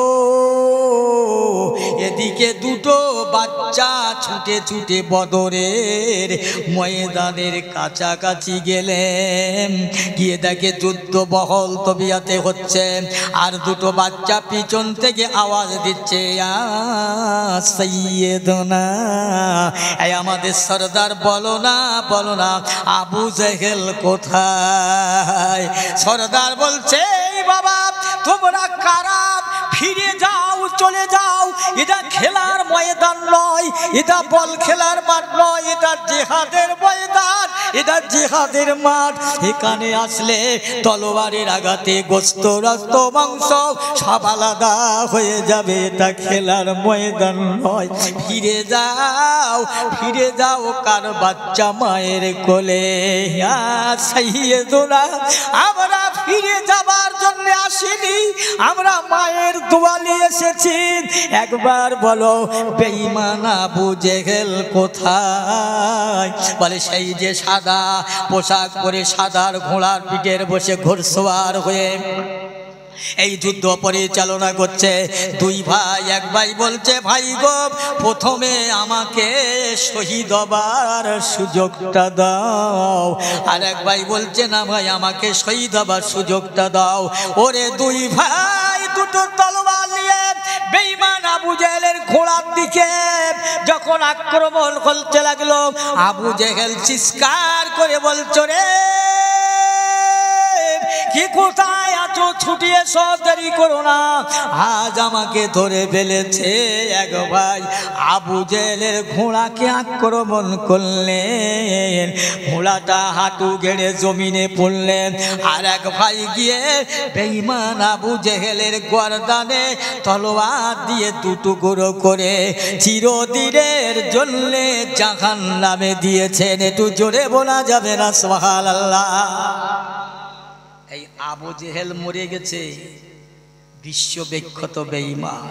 এদিকে দুটো বাচ্চা ছুটে ছুটে বদরের ময়দানের কাছাকাছি গেলেন, গিয়ে দেখে যুদ্ধ বহল তবিয়াতে হচ্ছে, আর দুটো বাচ্চা পিছন থেকে আওয়াজ দিচ্ছে, ইয়া সাইয়্যিদুনা, এই আমাদের সরদার, বলো না বলো না আবু জেহেল কোথায়? সরদার বলছে, বাবা তোমরা কারা? ফিরে যাও, চলে যাও, এটা খেলার ময়দান নয়, এটা বল খেলার মাঠ নয়, এটা জিহাদের ময়দান, এটা জিহাদের মাঠ। এখানে আসলে তলোয়ারের আঘাতে গোস্ত, রক্ত, মাংস সব আলাদা হয়ে যাবে, এটা খেলার ময়দান নয়। ফিরে যাও, ফিরে যাও কার বাচ্চা মায়ের কোলে। ইয়া সাইয়্যিদুনা, আমরা ফিরে যাবার জন্য আসিনি, আমরা মায়ের দোয়া নিয়ে এসেছি। একবার বলো বেঈমান আবু জেহেল কোথায়? বলে সেই যে সাদা পোশাক পরে, সাদার ঘোড়ার পিঠের বসে ঘোড়সওয়ার হয়ে এই যুদ্ধ পরিচালনা করছে। দুই ভাই, এক ভাই বলছে, ভাই গো প্রথমে আমাকে শহীদ হবার সুযোগটা দাও। আর এক ভাই বলছে, না ভাই আমাকে শহীদ হবার সুযোগটা দাও। ওরে দুই ভাই দুটো তলোয়ার নিয়ে বেঈমান আবু জেহেলের ঘোড়ার দিকে যখন আক্রমণ করতে লাগলো, আবু জেহেল চিৎকার করে বলছো, রে কি কোথায় আছো, ছুটি এসো, দেরি করো না, আজ আমাকে ধরে ফেলেছে। এক ভাই আবু জেহেলের ঘোড়াকে আক্রমণ করলেন, ঘোড়াটা হাঁটু গেড়ে জমিনে পড়লেন। আর এক ভাই গিয়ে বেঈমান আবু জেহেলের গর্দানে তলোয়ার দিয়ে দুটুকরো করে চিরদিনের জন্য জাহান্নামে দিয়েছেন। একটু জোরে বলা যাবে না সুবহানাল্লাহ? এই আবু জেহেল মরে গেছে, বিশ্ববিখ্যাত বেঈমান।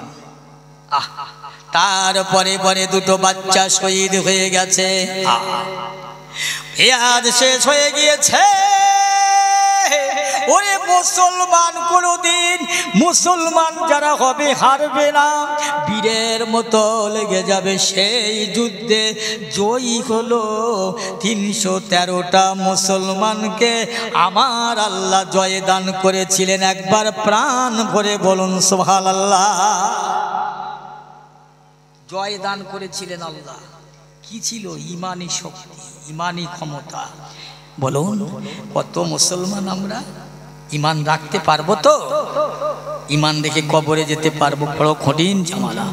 তারপরে পরে দুটো বাচ্চা শহীদ হয়ে গেছে, মেয়াদ শেষ হয়ে গিয়েছে। ওরে মুসলমান কোনদিন, মুসলমান যারা হবে হারবে না, বীরের মতো লেগে যাবে। সেই যুদ্ধে জয়ী হলো 313টা মুসলমানকে আমার আল্লাহ জয় দান করেছিলেন। একবার প্রাণ ভরে বলুন সুবহানাল্লাহ। জয় দান করেছিলেন আল্লাহ। কি ছিল? ইমানি শক্তি, ইমানি ক্ষমতা। বলুন কত মুসলমান আমরা ইমান রাখতে পারবো তো? ইমান রেখে কবরে যেতে পারবো, বড় কঠিন ঝামেলা।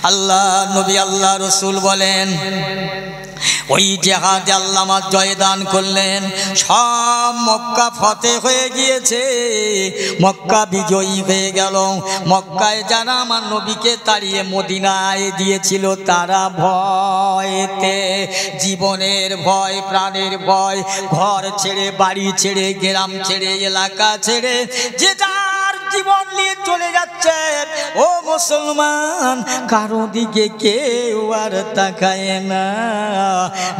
আল্লাহ নবী আল্লাহ রসুল বলেন, ওই জেহাদে আল্লাহ আমার জয়দান করলেন, সব মক্কা ফতে হয়ে গিয়েছে, মক্কা বিজয়ী হয়ে গেল। মক্কায় যারা আমার নবীকে তাড়িয়ে মদিনায় দিয়েছিল, তারা ভয়েতে, জীবনের ভয়, প্রাণের ভয়, ঘর ছেড়ে, বাড়ি ছেড়ে, গ্রাম ছেড়ে, এলাকা ছেড়ে যে যার জীবন নিয়ে চলে যাচ্ছে। ও মুসলমান, কারো দিকে কেউ আর তাকায় না।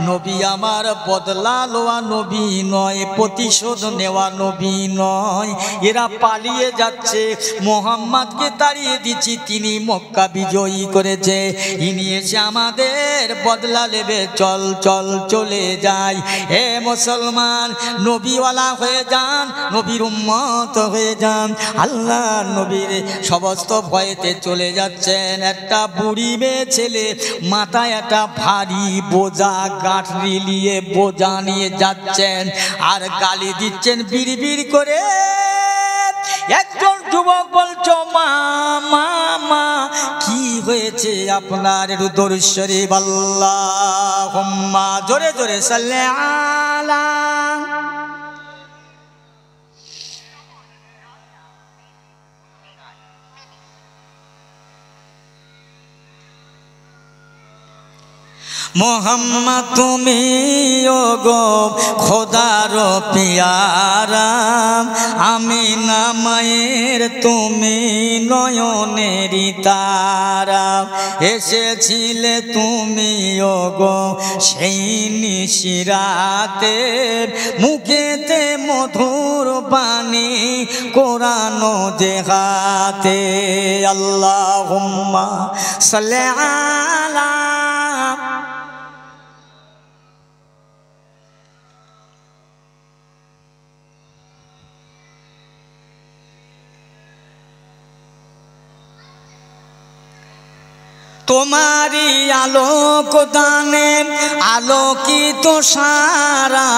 নবী আমার বদলা লওয়া নবী নয়, প্রতিশোধ নেওয়া নবী নয়। এরা পালিয়ে যাচ্ছে, মোহাম্মদকে তাড়িয়ে দিচ্ছি, তিনি মক্কা বিজয়ী করেছে, ইনি এসে আমাদের বদলা নেবে, চল চল চলে যাই। হে মুসলমান, নবীওয়ালা হয়ে যান, নবীর উম্মত হয়ে যান। আল্লাহ নবীর সমস্ত ভয়েতে চলে যাচ্ছেন। একটা বুড়ি মেয়ে ছেলে মাথায় একটা ভারী বোঝা গাঁঠরি নিয়ে, বোঝা নিয়ে যাচ্ছেন, আর গালি দিচ্ছেন বিড়বিড় করে। একজন যুবক বলছো, মা মা মা, কি হয়েছে আপনার? দরুদ শরীফ আল্লাহুম্মা, জোরে জোরে সাল্লি আলা। মোহাম্মদ তুমি ওগো খোদার পিয়ারা, আমিনা মায়ের তুমি নয়নেরি তারা, এসেছিলে তুমি ওগো সেই নিশিরাতে, মুখেতে মধুর বাণী কোরআন যে হাতে। আল্লাহুম্মা সাল্লি আলা। তোমারি আলোক দানে আলোকিত সারা,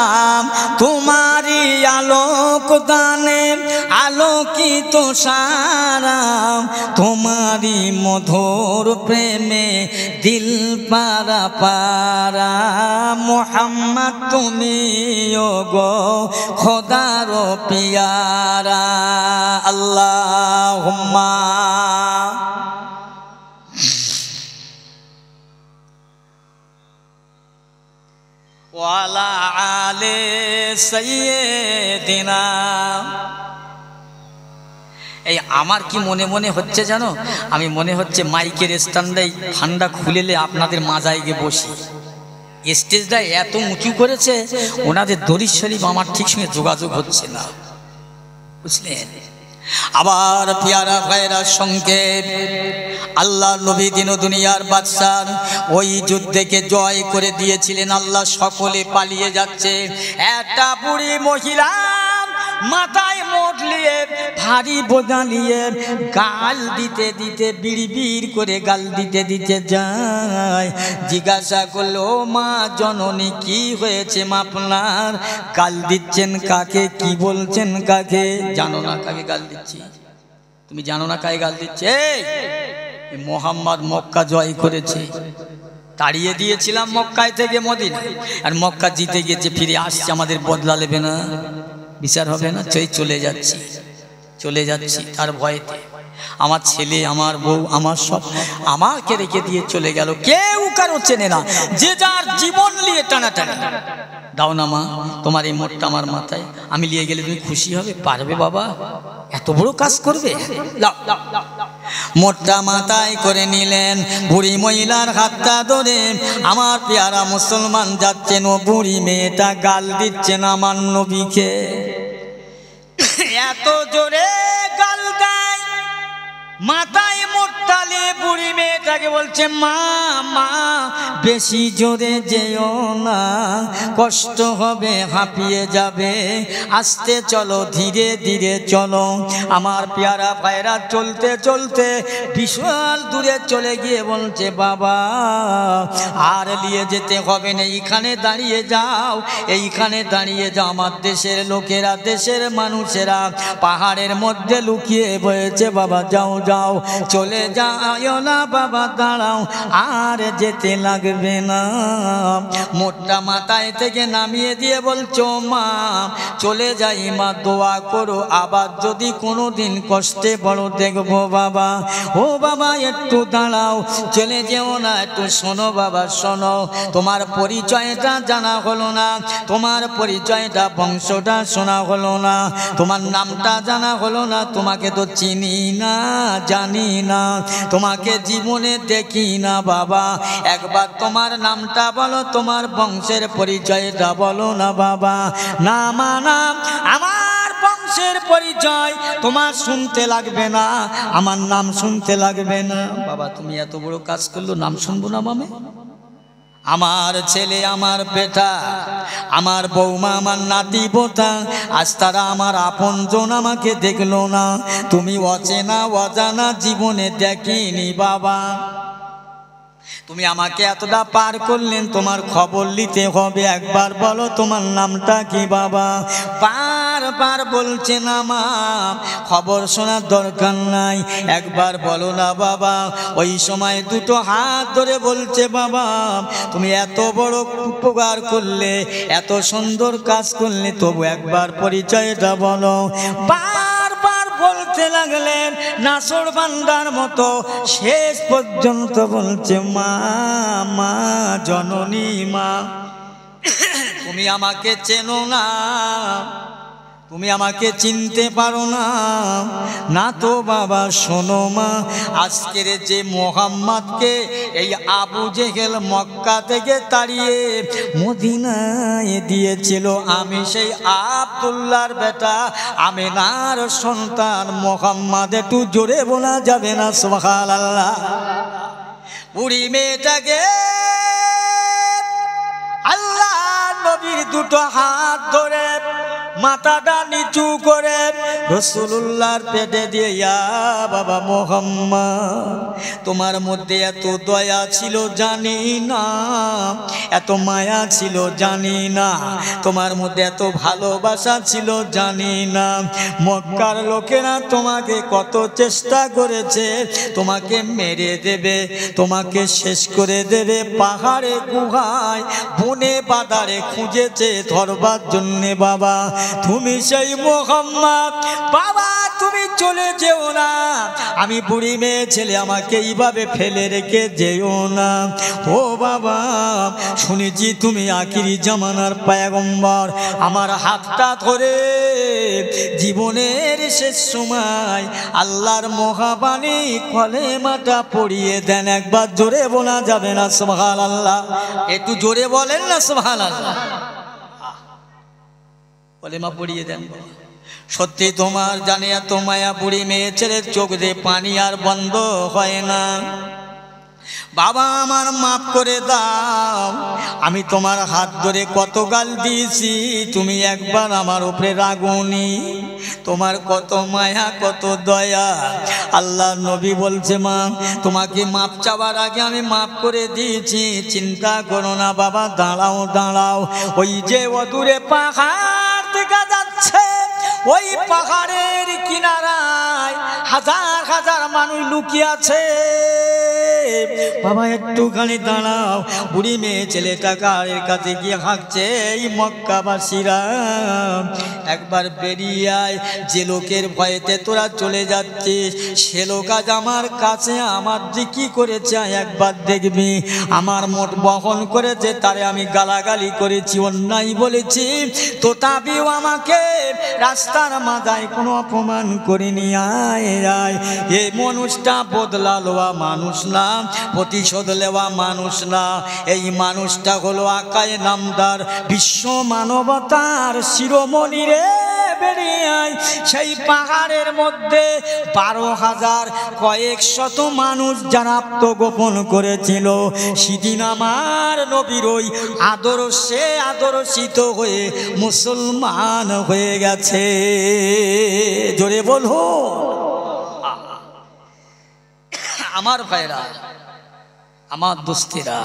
তোমারি আলোক দানে আলোকিত সারা, তোমারি মধুর প্রেমে দিল পারা পারা। মুহাম্মদ তুমি ওগো খোদার পিয়ারা। আল্লাহুম্মা ওয়ালা আলে সাইয়্যিদিনা। এই আমার কি মনে মনে হচ্ছে জানো, আমি মনে হচ্ছে মাইকের স্ট্যান্ডে ঠান্ডা খুলেলে আপনাদের মাজায় গিয়ে বসি। স্টেজটা এত উঁচু করেছে, ওনাদের দরুদ শরীফ আমার ঠিক সঙ্গে যোগাযোগ হচ্ছে না, বুঝলেন। আবার পিয়ারা ভাইরা সঙ্গে আল্লাহ নবী দিন দুনিয়ার বাদশাহ ওই যুদ্ধকে জয় করে দিয়েছিলেন। আল্লাহ সকলে পালিয়ে যাচ্ছে। একটা বুড়ি মহিলা মাথায় মোট নিয়ে, ভারী বোঝা নিয়ে, গাল দিতে দিতে, বিড়বিড় করে গাল দিতে দিতে যায়। জিজ্ঞাসা করলো, ও মা জননী, কি হয়েছে মা আপনার? গাল দিচ্ছেন কাকে? কি বলছেন কাকে? জানো না কাকে গাল দিচ্ছি? তুমি জানো না কাকে গাল দিচ্ছে? মোহাম্মদ মক্কা জয় করেছে, তাড়িয়ে দিয়েছিলাম মক্কায় থেকে মদিনা, আর মক্কা জিতে গেছে, ফিরে আসছে, আমাদের বদলা নেবে না, বিচার হবে না, চলে যাচ্ছি চলে যাচ্ছি। তার ভয়েতে আমার ছেলে, আমার বউ, আমার সব আমাকে রেখে দিয়ে চলে গেল। কেউ কারো চেনে না, যে যার জীবন নিয়ে টানাটানি। দাও না মা, তোমার এই মোটটা আমার মাথায়, আমি নিয়ে গেলে তুমি খুশি হবে? পারবে বাবা? এত বড় কাজ করবে? মোটটা মাথায় করে নিলেন। বুড়ি মহিলার হাতটা ধরে আমার পেয়ারা মুসলমান যাচ্ছেন, ও বুড়ি মেয়েটা গাল দিচ্ছেন আমার নবীকে। এত জোরে গাল দেয়, মাথায় মোট্টালে বুড়ি মেয়েটাকে বলছে, মা মা বেশি জোরে যেও না, কষ্ট হবে, হাঁপিয়ে যাবে, আস্তে চলো, ধীরে ধীরে চলো। আমার পেয়ারা ভাইরা চলতে চলতে বিশাল দূরে চলে গিয়ে বলছে, বাবা আর নিয়ে যেতে হবে না, এইখানে দাঁড়িয়ে যাও, এইখানে দাঁড়িয়ে যাও। আমার দেশের লোকেরা, দেশের মানুষেরা পাহাড়ের মধ্যে লুকিয়ে বয়েছে, বাবা যাও যাও, চলে যাও না বাবা, দাঁড়াও, আর যেতে লাগবে না। মোটটা মাথায় থেকে নামিয়ে দিয়ে বলছো, মা চলে যাই মা, দোয়া করো, আবার যদি কোনো দিন কষ্টে বড় দেখবো বাবা। ও বাবা একটু দাঁড়াও, চলে যেও না, একটু শোনো বাবা শোনো, তোমার পরিচয়টা জানা হলো না, তোমার পরিচয়টা বংশটা শোনা হলো না, তোমার নামটা জানা হলো না, তোমাকে তো চিনি না, জানি না, তোমাকে জীবনে দেখি না বাবা, একবার তোমার নামটা বলো, তোমার বংশের পরিচয়টা বলো না বাবা। না মা না, আমার বংশের পরিচয় তোমার শুনতে লাগবে না, আমার নাম শুনতে লাগবে না। বাবা তুমি এত বড় কাজ করলো, নাম শুনবো না মামে? আমার ছেলে, আমার বেটা, আমার বৌমা, আমার নাতি পোতা, আজ তারা আমার আপনজন আমাকে দেখলো না। তুমি অচেনা অজানা জীবনে দেখিনি বাবা, তুমি আমাকে এতটা পার করলেন, তোমার খবর নিতে হবে, একবার বলো তোমার নামটা কি বাবা। বারবার বলছে না মা, খবর শোনার দরকার নাই, একবার বলো না বাবা। ওই সময় দুটো হাত ধরে বলছে, বাবা তুমি এত বড় উপকার করলে, এত সুন্দর কাজ করলে, তবু একবার পরিচয়টা বলো। বারবার বলতে লাগলেন নাসর বান্দার মতো, শেষ পর্যন্ত বলছে, মা মা জননী মা, তুমি আমাকে চেনো না, তুমি আমাকে চিনতে পারো না, না তো বাবা। শোনো মা, আজকের যে মোহাম্মদকে এই আবু জেহেল মক্কা থেকে তাড়িয়ে মদিনায় দিয়েছিল, আমি সেই আব্দুল্লাহর বেটা, আমিনার সন্তান মোহাম্মদ। একটু জোরে বলা যাবে না সুবহানাল্লাহ? বুড়ি মেয়েটাকে আল্লাহ নবীর দুটো হাত ধরে মাথাটা নিচু করে রাসূলুল্লাহর পেটে দিয়ে, ইয়া বাবা মুহাম্মদ, তোমার মধ্যে এত দয়া ছিল জানি না, এত মায়া ছিল জানি না, তোমার মধ্যে এত ভালোবাসা ছিল জানি না। মক্কার লোকেরা তোমাকে কত চেষ্টা করেছে, তোমাকে মেরে দেবে, তোমাকে শেষ করে দেবে, পাহাড়ে গুহায় বনে বাদারে খুঁজেছে ধরবার জন্যে বাবা। তুমি সেই মুহাম্মদ বাবা, তুমি চলে যেও না, আমি বুড়ি মেয়ে ছেলে, আমাকে এইভাবে ফেলে রেখে যেও না। ও বাবা শুনেছি তুমি আখিরি জামানার পয়গম্বর, আমার হাতটা ধরে জীবনের শেষ সময় আল্লাহর মহাবাণী কলেমাটা পড়িয়ে দেন। একবার জোরে বলা যাবে না সুবহানাল্লাহ? একটু জোরে বলেন না সুবহানাল্লাহ? কলেমা পড়িয়ে দেন। সত্যি তোমার জানে এত মায়া, বুড়ি মেয়ে ছেলের চোখ দিয়ে পানি আর বন্ধ হয় না। বাবা আমার মাফ করে দাও, আমি তোমার হাত ধরে কত গাল দিয়েছি, তুমি একবার আমার উপরে রাগোনি, তোমার কত মায়া কত দয়া। আল্লাহ নবী বলছে, মা তোমাকে মাপ চাওয়ার আগে আমি মাফ করে দিয়েছি, চিন্তা করো না বাবা। দাঁড়াও দাঁড়াও, ওই যে অদূরে পাহাড় দেখা যাচ্ছে, ওই পাহাড়ের কিনারায় হাজার হাজার মানুষ লুকিয়ে আছে, বাবা একটুখানি দাঁড়াও। বুড়ি মেয়ে ছেলেটা গাড়ির কাছে গিয়ে হাঁকছে, এই মক্কাবাসীরা একবার বেরিয়ে আয়, যে লোকের ভয়েতে তোরা চলে যাচ্ছিস সে লোক আজ আমার কাছে আমার যে কি করেছে একবার দেখবি। আমার মোট বহন করেছে, তারে আমি গালাগালি করেছি, অন্যায় বলেছি, তথাপিও আমাকে রাস্তার মাথায় কোনো অপমান করিনি। আয় আয়, এই মানুষটা বদলা লওয়া মানুষ না, প্রতিশোধ নেওয়া মানুষ না, এই মানুষটা হলো আকায়ে নামদার, বিশ্ব মানবতার শিরোমণি রে বেরিয়ে আয়। সেই পাহাড়ের মধ্যে 12,000 কয়েক শত মানুষ যারা আত্মগোপন করেছিল, সেদিন আমার নবীর ওই আদর্শে আদর্শিত হয়ে মুসলমান হয়ে গেছে। জোরে বলো আমার ভাইরা, আমার দোস্তেরা,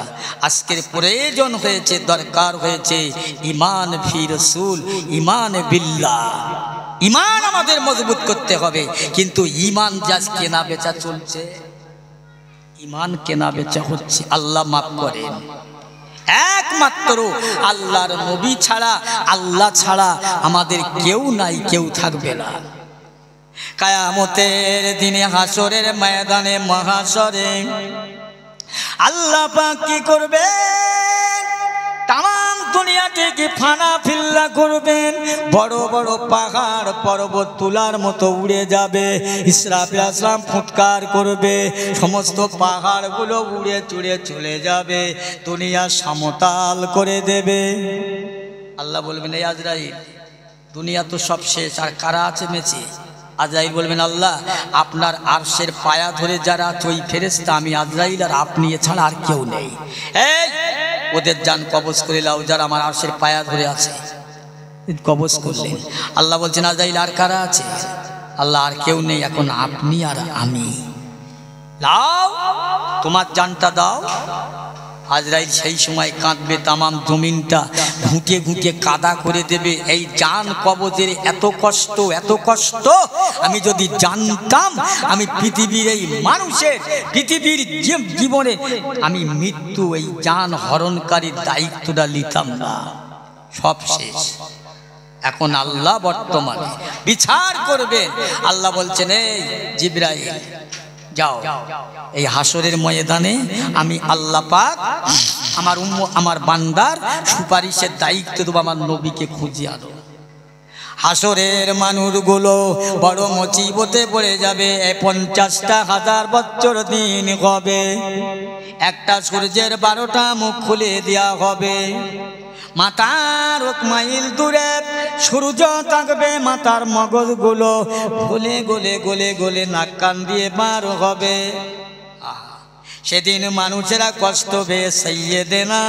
আজকের প্রয়োজন হয়েছে, দরকার হয়েছে ঈমান ফি রাসূল, ঈমান বিল্লাহ। ঈমান আমাদের মজবুত করতে হবে, কিন্তু ঈমান যা কেনা বেচা চলছে, ঈমান কেনা বেচা হচ্ছে। আল্লাহ মাফ করেন, একমাত্র আল্লাহর নবী ছাড়া, আল্লাহ ছাড়া আমাদের কেউ নাই, কেউ থাকবে না। কিয়ামতের দিনে হাসরের ময়দানে, মহাশরে আল্লাহ পাক কি করবে? তাম দুনিয়াটাকে ফানা ফিল্লা করবেন। বড় বড় পাহাড় পর্বত তুলার মতো উড়ে যাবে। ইসরাফিল আসলাম ফুৎকার করবে, সমস্ত পাহাড়গুলো উড়ে চুড়ে চলে যাবে, দুনিয়া সমতল করে দেবে। আল্লাহ বলবেন, এই আজরাইল, দুনিয়া তো সব শেষ, আর কারা আছে মেচে? আজরাইল বলবেন, আল্লাহ আপনার আরশের পায়া ধরে যারা আছে ওই ফেরেশতা আমি আজরাইল আর আপনি এছাড়া আর কেউ নেই। এই ওদের জান কবজ করে লাও যারা আমার আরশের পায়া ধরে আছে। কবজ করলেন। আল্লাহ বলছেন, আজরাইল আর কারা আছে? আল্লাহ আর কেউ নেই, এখন আপনি আর আমি। লাও তোমার জানটা দাও। আজরাইল সেই সময় কাঁদবে, তামাম জমিনটা ঘুঁটে ঘুঁটে কাদা করে দেবে। এই জান কবজের এত কষ্ট, এত কষ্ট আমি যদি জানতাম, আমি পৃথিবীর এই মানুষের, পৃথিবীর জীবনে আমি মৃত্যু, এই জান হরণকারীর দায়িত্বটা নিতাম না। সব শেষ। এখন আল্লাহ বর্তমানে বিচার করবেন। আল্লাহ বলছেন, এই জিবরাইল যাও, এই হাসরের ময়দানে আমি আল্লাহ পাক আমার বান্দার সুপারিশের দায়িত্ব দেবো, আমার নবীকে খুঁজে আনো। হাসরের মানুষগুলো বড় মুসিবতে পড়ে যাবে। 50,000 বছর দিন হবে, একটা সূর্যের 12টা মুখ খুলে দেওয়া হবে। মাথার 1 মাইল দূরে সূর্য থাকবে, মাথার মগজগুলো গলে গলে গলে গলে নাক কান দিয়ে বার হবে। সেদিন মানুষেরা কষ্ট পেয়ে সাইয়েদেনা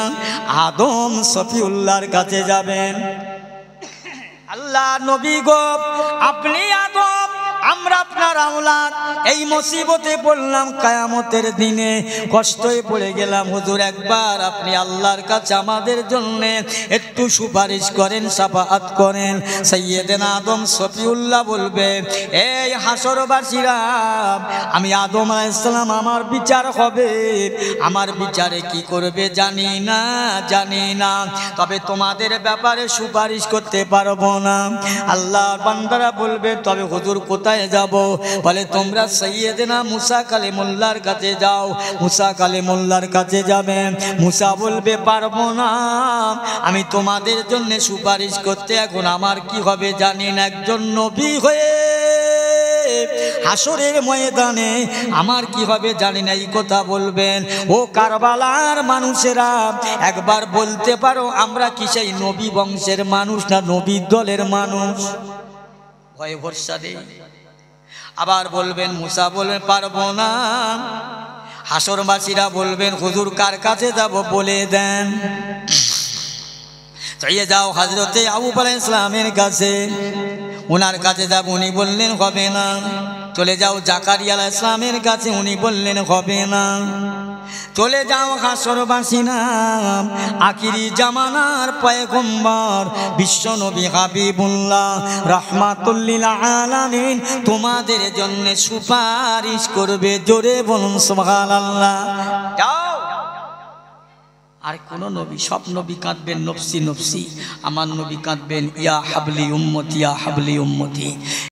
আদম সফিউল্লাহর কাছে যাবেন। আল্লাহ নবী গো, আপনি আদম, আমরা আপনার আওলাদ, এই মুসিবতে পড়লাম, কিয়ামতের দিনে কষ্টে পড়ে গেলাম। হুজুর একবার আপনি আল্লাহর কাছে আমাদের জন্য একটু সুপারিশ করেন, শাফাআত করেন। সাইয়েদেনা আদম সফিউল্লাহ বলবে, এই হাসরবাসীরা, আমি আদম আলাইহিস সালাম, আমার বিচার হবে, আমার বিচারে কি করবে জানি না, জানি না, তবে তোমাদের ব্যাপারে সুপারিশ করতে পারবো না। আল্লাহর বান্দারা বলবে, তবে হুজুর কোথায় যাব? বলে, তোমরা সাইয়েদেনা মুসা কালিমুল্লাহর কাছে যাও। মুসা কালিমুল্লাহর কাছে যাবে। মুসা বলবে, পারবো না, আমি তোমাদের জন্য সুপারিশ করতে এখন আমার কি হবে জানি না। একজন নবী হয়ে হাসরের ময়দানে আমার কি হবে জানি না, এই কথা বলবেন। ও কারবালার মানুষেরা, একবার বলতে পারো আমরা কি সেই নবী বংশের মানুষ না নবী দলের মানুষ? ভয়ে ভরসা নেই। আবার বলবেন, মুসা বলবেন পারবো না। হাসরবাসীরা বলবেন, হুজুর কার কাছে যাব বলে দেন। চাইয়ে যাও হযরতে আইয়ুব আলাইহিস সালামের কাছে, ওনার কাছে যাব। উনি বললেন হবে না। চলে যাও জাকারিয়া আলাইহিস সালামের কাছে, উনি বললেন হবে না। চলে যাও হাসরবাসী নাম আখিরি জামানার পয়গম্বর বিশ্বনবী হাবিবুল্লাহ রাহমাতুল লিল আলামিন, তোমাদের জন্য সুপারিশ করবে। জোরে বলুন সুবহানাল্লাহ। যাও। আর কোন নবী, সব নবী কাঁদবেন নফসি নফসি, আমার নবী কাঁদবেন ইয়া হাবলি উম্মতি, ইয়া হাবলি উম্মতি।